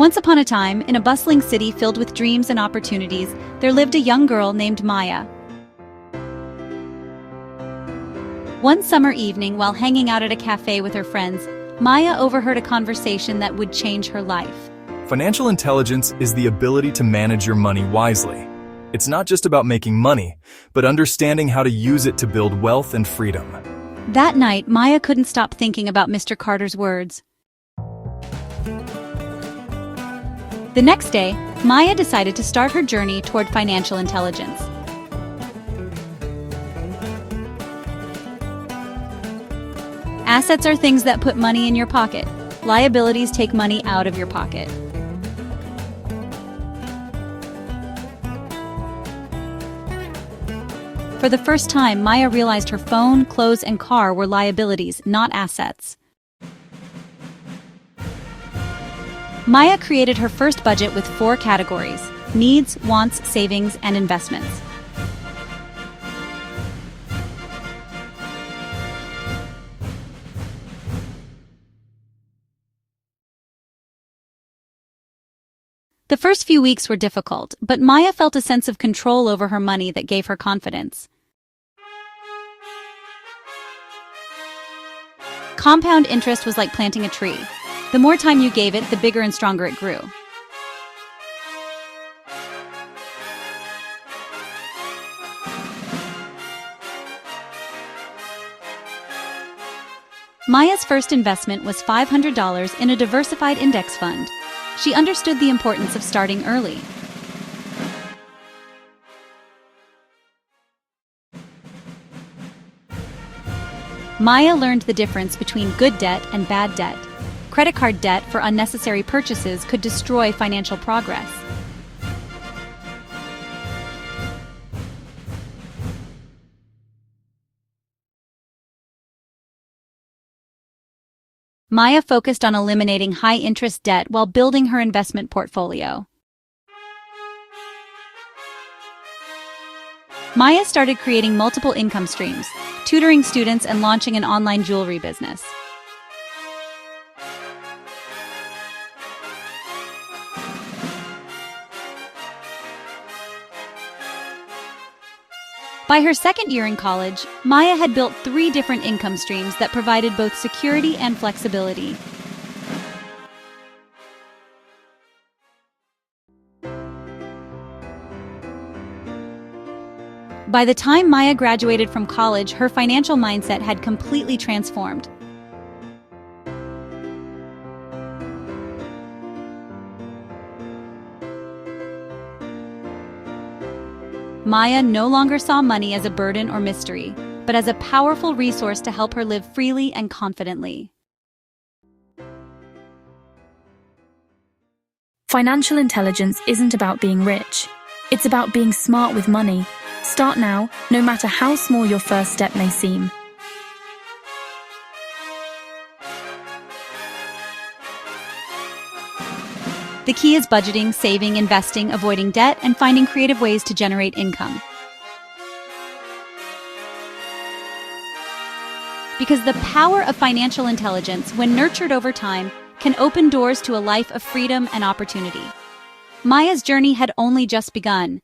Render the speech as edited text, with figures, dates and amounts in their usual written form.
Once upon a time, in a bustling city filled with dreams and opportunities, there lived a young girl named Maya. One summer evening, while hanging out at a cafe with her friends, Maya overheard a conversation that would change her life. Financial intelligence is the ability to manage your money wisely. It's not just about making money, but understanding how to use it to build wealth and freedom. That night, Maya couldn't stop thinking about Mr. Carter's words. The next day, Maya decided to start her journey toward financial intelligence. Assets are things that put money in your pocket. Liabilities take money out of your pocket. For the first time, Maya realized her phone, clothes, and car were liabilities, not assets. Maya created her first budget with 4 categories: needs, wants, savings, and investments. The first few weeks were difficult, but Maya felt a sense of control over her money that gave her confidence. Compound interest was like planting a tree. The more time you gave it, the bigger and stronger it grew. Maya's first investment was $500 in a diversified index fund. She understood the importance of starting early. Maya learned the difference between good debt and bad debt. Credit card debt for unnecessary purchases could destroy financial progress. Maya focused on eliminating high-interest debt while building her investment portfolio. Maya started creating multiple income streams, tutoring students and launching an online jewelry business. By her second year in college, Maya had built 3 different income streams that provided both security and flexibility. By the time Maya graduated from college, her financial mindset had completely transformed. Maya no longer saw money as a burden or mystery, but as a powerful resource to help her live freely and confidently. Financial intelligence isn't about being rich. It's about being smart with money. Start now, no matter how small your first step may seem. The key is budgeting, saving, investing, avoiding debt, and finding creative ways to generate income. Because the power of financial intelligence, when nurtured over time, can open doors to a life of freedom and opportunity. Maya's journey had only just begun.